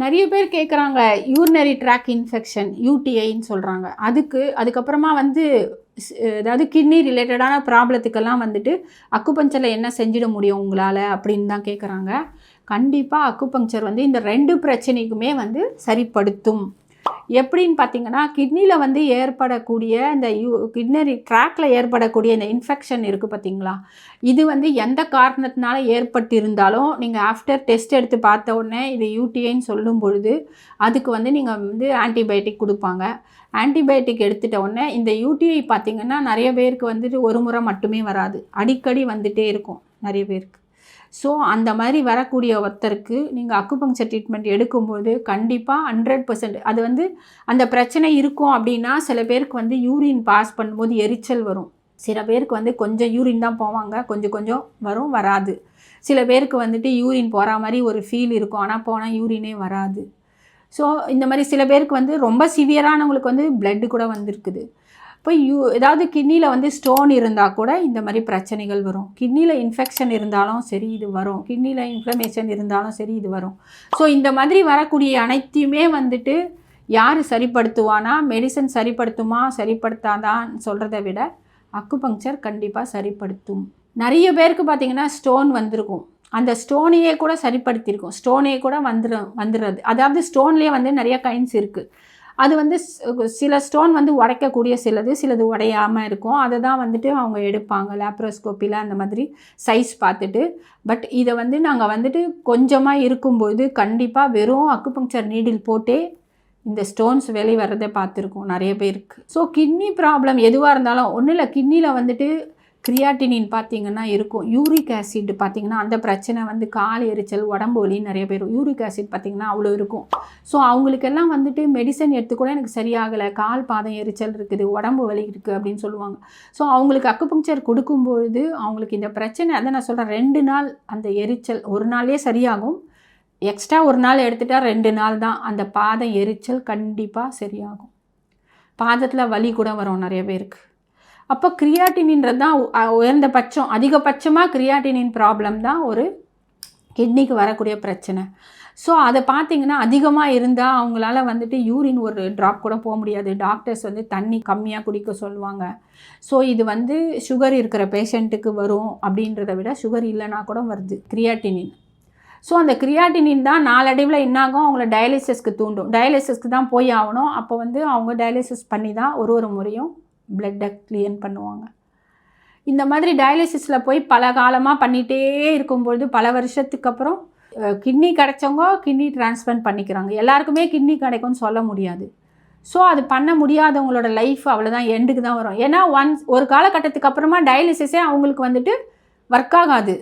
நிறைய பேர் கேட்குறாங்க யூரினரி ட்ராக் இன்ஃபெக்ஷன் யூடிஐன்னு சொல்கிறாங்க. அதுக்கப்புறமா வந்து அதாவது கிட்னி ரிலேட்டடான ப்ராப்ளத்துக்கெல்லாம் வந்துட்டு அக்குபஞ்சரில் என்ன செஞ்சிட முடியும் உங்களால் அப்படின்னு தான் கேட்குறாங்க. கண்டிப்பாக அக்குபஞ்சர் வந்து இந்த 2 பிரச்சனைக்குமே வந்து சரிப்படுத்தும். எப்படின்னு பார்த்தீங்கன்னா, கிட்னியில் வந்து ஏற்படக்கூடிய இந்த கிட்னரி ட்ராக்கில் ஏற்படக்கூடிய இந்த இன்ஃபெக்ஷன் இருக்குது பார்த்தீங்களா, இது வந்து எந்த காரணத்தினால ஏற்பட்டிருந்தாலும் நீங்கள் ஆஃப்டர் டெஸ்ட் எடுத்து பார்த்த உடனே இது யூடிஐன்னு சொல்லும் பொழுது அதுக்கு வந்து நீங்கள் வந்து ஆன்டிபயோட்டிக் கொடுப்பாங்க. ஆன்டிபயோட்டிக் எடுத்துட்ட உடனே இந்த யூடிஐ பார்த்திங்கன்னா நிறைய பேருக்கு வந்துட்டு ஒரு முறை மட்டுமே வராது, அடிக்கடி வந்துகிட்டே இருக்கும் நிறைய பேருக்கு. ஸோ அந்த மாதிரி வரக்கூடிய ஒருத்தருக்கு நீங்கள் அக்குபங்சர் ட்ரீட்மெண்ட் எடுக்கும்போது கண்டிப்பாக 100% அது வந்து அந்த பிரச்சனை இருக்கும். அப்படின்னா சில பேருக்கு வந்து யூரின் பாஸ் பண்ணும்போது எரிச்சல் வரும், சில பேருக்கு வந்து கொஞ்சம் யூரின் தான் போவாங்க, கொஞ்சம் கொஞ்சம் வரும் வராது. சில பேருக்கு வந்துட்டு யூரின் போகிற மாதிரி ஒரு ஃபீல் இருக்கும், ஆனால் போனால் யூரினே வராது. ஸோ இந்த மாதிரி சில பேருக்கு வந்து ரொம்ப சிவியரானவங்களுக்கு வந்து பிளட்டு கூட வந்திருக்குது. இப்போ ஏதாவது கிட்னியில் வந்து ஸ்டோன் இருந்தால் கூட இந்த மாதிரி பிரச்சனைகள் வரும். கிட்னியில் இன்ஃபெக்ஷன் இருந்தாலும் சரி இது வரும், கிட்னியில் இன்ஃப்ளமேஷன் இருந்தாலும் சரி இது வரும். ஸோ இந்த மாதிரி வரக்கூடிய அனைத்தையுமே வந்துட்டு யார் சரிப்படுத்துவானா, மெடிசன் சரிப்படுத்துமா சரிப்படுத்தாதான்னு சொல்கிறத விட அக்குபங்சர் கண்டிப்பாக சரிப்படுத்தும். நிறைய பேருக்கு பார்த்திங்கன்னா ஸ்டோன் வந்திருக்கும், அந்த ஸ்டோனையே கூட சரிப்படுத்தியிருக்கும், ஸ்டோனே கூட வந்துடுறது. அதாவது ஸ்டோன்லேயே வந்து நிறைய கைண்ட்ஸ் இருக்குது. அது வந்து சில ஸ்டோன் வந்து உடைக்கக்கூடிய சிலது உடையாமல் இருக்கும், அதை தான் வந்துட்டு அவங்க எடுப்பாங்க லேப்ரோஸ்கோப்பியில் அந்த மாதிரி சைஸ் பார்த்துட்டு. பட் இதை வந்து நாங்கள் வந்துட்டு கொஞ்சமாக இருக்கும்போது கண்டிப்பாக வெறும் அக்குபங்சர் நீடில் போட்டே இந்த ஸ்டோன்ஸ் வெளியே வர்றதை பார்த்துருக்கோம் நிறைய பேருக்கு. ஸோ கிட்னி ப்ராப்ளம் எதுவாக இருந்தாலும் ஒன்றும் இல்லை, கிட்னியில் வந்துட்டு கிரியாட்டினின் பார்த்திங்கன்னா இருக்கும், யூரிக் ஆசிட் பார்த்திங்கன்னா அந்த பிரச்சனை வந்து கால் எரிச்சல் உடம்பு வலி நிறைய பேர் யூரிக் ஆசிட் பார்த்திங்கன்னா அவ்வளோ இருக்கும். ஸோ அவங்களுக்கெல்லாம் வந்துட்டு மெடிசன் எடுத்து கூட எனக்கு சரியாகலை, கால் பாதம் எரிச்சல் இருக்குது, உடம்பு வலி இருக்குது அப்படின்னு சொல்லுவாங்க. ஸோ அவங்களுக்கு அக்குபங்சர் கொடுக்கும்பொழுது அவங்களுக்கு இந்த பிரச்சனை அதை நான் சொல்கிறேன் 2 நாள் அந்த எரிச்சல், ஒரு நாளே சரியாகும், எக்ஸ்ட்ரா ஒரு நாள் எடுத்துகிட்டா 2 நாள் தான் அந்த பாதம் எரிச்சல் கண்டிப்பாக சரியாகும். பாதத்தில் வலி கூட வரும் நிறைய பேருக்கு. அப்போ கிரியாட்டினின்றது தான் உயர்ந்த பட்சம், அதிகபட்சமாக கிரியாட்டினின் ப்ராப்ளம் தான் ஒரு கிட்னிக்கு வரக்கூடிய பிரச்சனை. ஸோ அதை பார்த்திங்கன்னா அதிகமாக இருந்தால் அவங்களால வந்துட்டு யூரின் ஒரு ட்ராப் கூட போக முடியாது, டாக்டர்ஸ் வந்து தண்ணி கம்மியாக குடிக்க சொல்லுவாங்க. ஸோ இது வந்து சுகர் இருக்கிற பேஷண்ட்டுக்கு வரும் அப்படின்றத விட சுகர் இல்லைனா கூட வருது கிரியாட்டினின். ஸோ அந்த கிரியாட்டினின் தான் நாளடைவில் என்னாகும், அவங்கள டயாலிசிஸ்க்கு தூண்டும், டயாலிசிஸ்க்கு தான் போய் ஆகணும். அப்போ வந்து அவங்க டயாலிசிஸ் பண்ணி தான் ஒரு முறையும் பிளட்டை கிளீன் பண்ணுவாங்க. இந்த மாதிரி டயாலிசிஸில் போய் பல காலமாக பண்ணிகிட்டே இருக்கும்பொழுது பல வருஷத்துக்கு அப்புறம் கிட்னி கிடைச்சவங்க கிட்னி டிரான்ஸ்பிளான்ட் பண்ணிக்கிறாங்க. எல்லாருக்குமே கிட்னி கிடைக்கும்னு சொல்ல முடியாது. ஸோ அது பண்ண முடியாதவங்களோட லைஃப் அவ்வளோதான், எண்டுக்கு தான் வரும். ஏன்னா ஒரு காலகட்டத்துக்கு அப்புறமா டயாலிசிஸே அவங்களுக்கு வந்துட்டு ஒர்க் ஆகாது.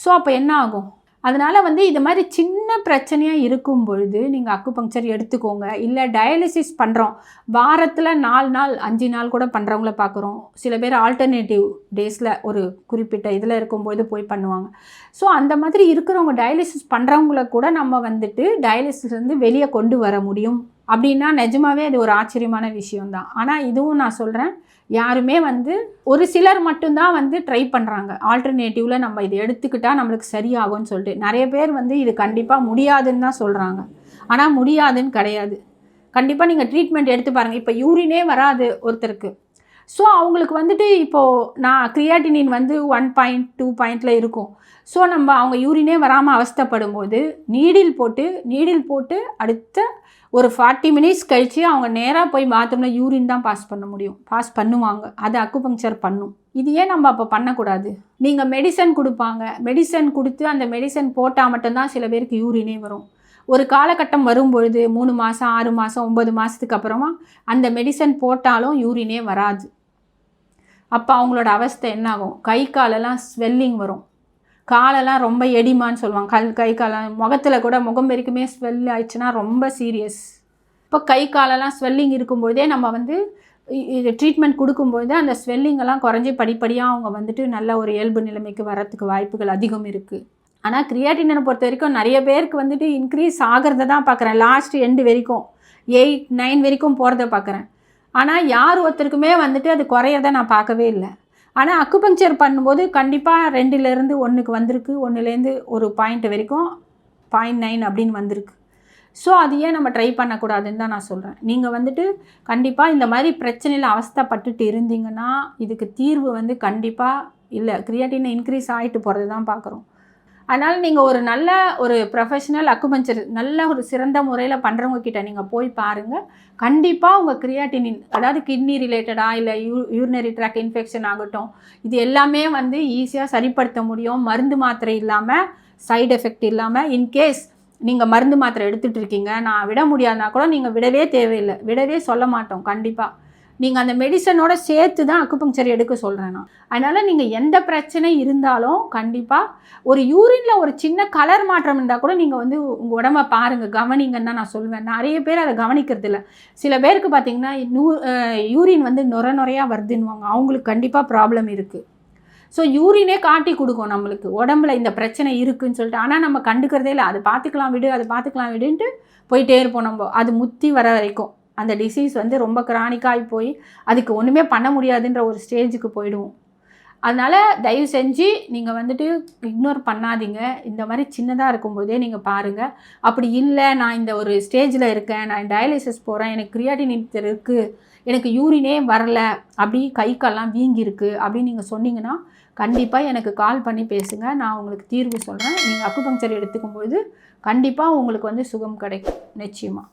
ஸோ அப்போ என்ன ஆகும், அதனால் வந்து இது மாதிரி சின்ன பிரச்சனையாக இருக்கும் பொழுது நீங்கள் அக்குபங்சர் எடுத்துக்கோங்க. இல்லை டயாலிசிஸ் பண்ணுறோம், வாரத்தில் 4 நாள் 5 நாள் கூட பண்ணுறவங்கள பார்க்குறோம். சில பேர் ஆல்டர்னேட்டிவ் டேஸில் ஒரு குறிப்பிட்ட இதில் இருக்கும்போது போய் பண்ணுவாங்க. ஸோ அந்த மாதிரி இருக்கிறவங்க டயாலிசிஸ் பண்ணுறவங்கள கூட நம்ம வந்துட்டு டயாலிசிஸ்லேருந்து வெளியே கொண்டு வர முடியும் அப்படின்னா நிஜமாகவே அது ஒரு ஆச்சரியமான விஷயம்தான். ஆனால் இதுவும் நான் சொல்கிறேன், யாருமே வந்து ஒரு சிலர் மட்டும்தான் வந்து ட்ரை பண்ணுறாங்க ஆல்டர்னேட்டிவில் நம்ம இதை எடுத்துக்கிட்டால் நம்மளுக்கு சரியாகும்னு சொல்லிட்டு. நிறைய பேர் வந்து இது கண்டிப்பாக முடியாதுன்னு தான் சொல்கிறாங்க, ஆனால் முடியாதுன்னு கிடையாது. கண்டிப்பாக நீங்கள் ட்ரீட்மெண்ட் எடுத்து பாருங்கள். இப்போ யூரினே வராது ஒருத்தருக்கு, ஸோ அவங்களுக்கு வந்துட்டு இப்போது நான் கிரியாட்டினின் வந்து 1.2 பாயிண்டில் இருக்கும். ஸோ நம்ம அவங்க யூரினே வராமல் அவஸ்தைப்படும் போது நீடில் போட்டு அடுத்த ஒரு 40 மினிட்ஸ் கழித்து அவங்க நேராக போய் பாத்ரூமில் யூரின் தான் பாஸ் பண்ணுவாங்க. அதை அக்குபங்சர் பண்ணும். இது ஏன் நம்ம அப்போ பண்ணக்கூடாது? நீங்கள் மெடிசன் கொடுப்பாங்க, மெடிசன் கொடுத்து அந்த மெடிசன் போட்டால் மட்டும்தான் சில பேருக்கு யூரினே வரும். ஒரு காலகட்டம் வரும்பொழுது 3 மாதம் 6 மாதம் 9 மாதத்துக்கு அப்புறமா அந்த மெடிசன் போட்டாலும் யூரினே வராது. அப்போ அவங்களோட அவஸ்தை என்ன ஆகும், கை காலெல்லாம் ஸ்வெல்லிங் வரும், காலெல்லாம் ரொம்ப எடிமான்னு சொல்லுவாங்க, கை காலம் முகத்தில் கூட முகம் வரைக்குமே ஸ்வெல் ஆயிடுச்சுன்னா ரொம்ப சீரியஸ். இப்போ கை காலெல்லாம் ஸ்வெல்லிங் இருக்கும்போதே நம்ம வந்து இது ட்ரீட்மெண்ட் கொடுக்கும்போது அந்த ஸ்வெல்லிங்கெல்லாம் குறைஞ்சி படிப்படியாக அவங்க வந்துட்டு நல்ல ஒரு இயல்பு நிலைமைக்கு வரத்துக்கு வாய்ப்புகள் அதிகம் இருக்குது. ஆனால் கிரியாட்டினை பொறுத்த வரைக்கும் நிறைய பேருக்கு வந்துட்டு இன்க்ரீஸ் ஆகிறத தான் பார்க்குறேன், லாஸ்ட் எண்டு வரைக்கும் 8, 9 வரைக்கும் போகிறத பார்க்குறேன். ஆனால் யார் ஒருத்தருக்குமே வந்துட்டு அது குறையறத நான் பார்க்கவே இல்லை. ஆனால் அக்குபங்சர் பண்ணும்போது கண்டிப்பாக 2லேருந்து 1க்கு வந்திருக்கு, 1லேருந்து ஒரு பாயிண்ட் வரைக்கும் 0.9 அப்படின்னு வந்திருக்கு. ஸோ அது ஏன் நம்ம ட்ரை பண்ணக்கூடாதுன்னு தான் நான் சொல்கிறேன். நீங்கள் வந்துட்டு கண்டிப்பாக இந்த மாதிரி பிரச்சனையில் அவஸ்தைப்பட்டுட்டு இருந்தீங்கன்னா இதுக்கு தீர்வு வந்து கண்டிப்பாக இல்லை, கிரியாட்டின் இன்க்ரீஸ் ஆகிட்டு போகிறது தான் பார்க்குறோம். அதனால் நீங்கள் ஒரு நல்ல ஒரு ப்ரொஃபஷனல் அக்குபஞ்சர் நல்ல ஒரு சிறந்த முறையில் பண்ணுறவங்க கிட்ட நீங்கள் போய் பாருங்கள். கண்டிப்பாக உங்கள் கிரியாட்டினின் அதாவது கிட்னி ரிலேட்டடாக இல்லை யூரினரி ட்ராக் இன்ஃபெக்ஷன் ஆகட்டும், இது எல்லாமே வந்து ஈஸியாக சரிப்படுத்த முடியும். மருந்து மாத்திரை இல்லாமல், சைடு எஃபெக்ட் இல்லாமல். இன்கேஸ் நீங்கள் மருந்து மாத்திரை எடுத்துகிட்டு இருக்கீங்க, நான் விட முடியாதுனா கூட நீங்கள் விடவே தேவையில்லை, விடவே சொல்ல மாட்டோம். கண்டிப்பாக நீங்கள் அந்த மெடிசனோட சேர்த்து தான் அக்குபங்க்சர் எடுக்க சொல்கிறேன் நான். அதனால் நீங்கள் எந்த பிரச்சனை இருந்தாலும் கண்டிப்பாக ஒரு யூரினில் ஒரு சின்ன கலர் மாற்றம் இருந்தால் கூட நீங்கள் வந்து உங்கள் உடம்ப பாருங்கள், கவனிங்கன்னு தான் நான் சொல்வேன். நிறைய பேர் அதை கவனிக்கிறது இல்லை. சில பேருக்கு பார்த்திங்கன்னா யூரின் வந்து நுரையாக வருதுன்னுவாங்க, அவங்களுக்கு கண்டிப்பாக ப்ராப்ளம் இருக்குது. ஸோ யூரினே காட்டி கொடுக்கும் நம்மளுக்கு உடம்புல இந்த பிரச்சனை இருக்குதுன்னு சொல்லிட்டு. ஆனால் நம்ம கண்டுக்கிறதே இல்லை. அது பார்த்துக்கலாம் விடு, அது பார்த்துக்கலாம் விடுன்ட்டு போயிட்டே இருப்போம். நம்ம அது முத்தி வர வரைக்கும் அந்த டிசீஸ் வந்து ரொம்ப கிரானிக்காகி போய் அதுக்கு ஒன்றுமே பண்ண முடியாதுன்ற ஒரு ஸ்டேஜுக்கு போயிடுவோம். அதனால் தயவு செஞ்சு நீங்கள் வந்துட்டு இக்னோர் பண்ணாதீங்க. இந்த மாதிரி சின்னதாக இருக்கும்போதே நீங்கள் பாருங்கள். அப்படி இல்லை, நான் இந்த ஒரு ஸ்டேஜில் இருக்கேன், நான் டயாலிசிஸ் போகிறேன், எனக்கு கிரியாட்டின் இருக்குது, எனக்கு யூரினே வரல, அப்படி கை கால்லாம் வீங்கியிருக்கு அப்படின்னு நீங்கள் சொன்னீங்கன்னா கண்டிப்பாக எனக்கு கால் பண்ணி பேசுங்க. நான் உங்களுக்கு தீர்வு சொல்கிறேன். நீங்கள் அக்குபங்க்சர் எடுத்துக்கும்போது கண்டிப்பாக உங்களுக்கு வந்து சுகம் கிடைக்கும் நிச்சயமாக.